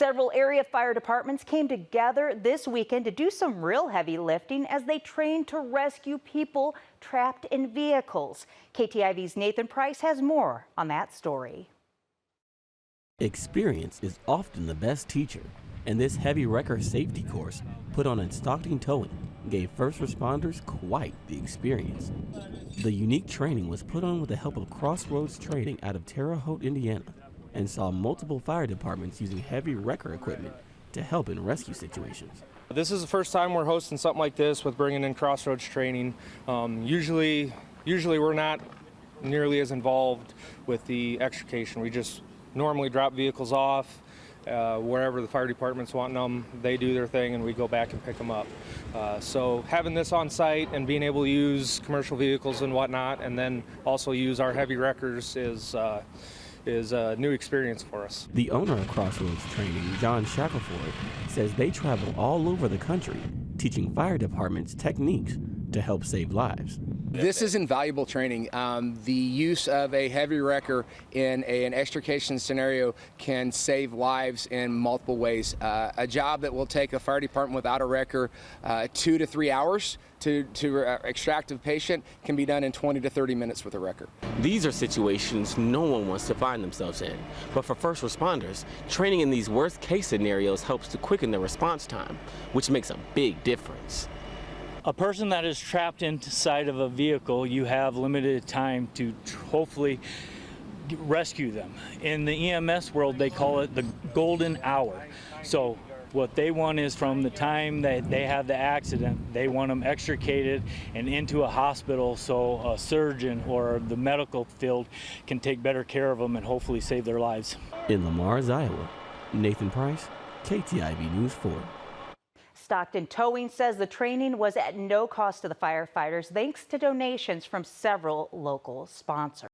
Several area fire departments came together this weekend to do some real heavy lifting as they trained to rescue people trapped in vehicles. KTIV's Nathan Price has more on that story. Experience is often the best teacher, and this heavy wrecker safety course put on in Stockton Towing gave first responders quite the experience. The unique training was put on with the help of Crossroads Training out of Terre Haute, Indiana, and saw multiple fire departments using heavy wrecker equipment to help in rescue situations. This is the first time we're hosting something like this with bringing in Crossroads Training. Usually we're not nearly as involved with the extrication. We just normally drop vehicles off wherever the fire department's wanting them. They do their thing and we go back and pick them up. So having this on site and being able to use commercial vehicles and whatnot, and then also use our heavy wreckers is a new experience for us. The owner of Crossroads Training, John Shackelford, says they travel all over the country teaching fire departments techniques to help save lives. This is invaluable training. The use of a heavy wrecker in an extrication scenario can save lives in multiple ways. A job that will take a fire department without a wrecker 2 to 3 hours to extract a patient can be done in 20 to 30 minutes with a wrecker. These are situations no one wants to find themselves in, but for first responders, training in these worst case scenarios helps to quicken their response time, which makes a big difference. A person that is trapped inside of a vehicle, you have limited time to hopefully rescue them. In the EMS world, they call it the golden hour. So what they want is from the time that they have the accident, they want them extricated and into a hospital so a surgeon or the medical field can take better care of them and hopefully save their lives. In Lamars, Iowa, Nathan Price, KTIV News 4. Stockton Towing says the training was at no cost to the firefighters thanks to donations from several local sponsors.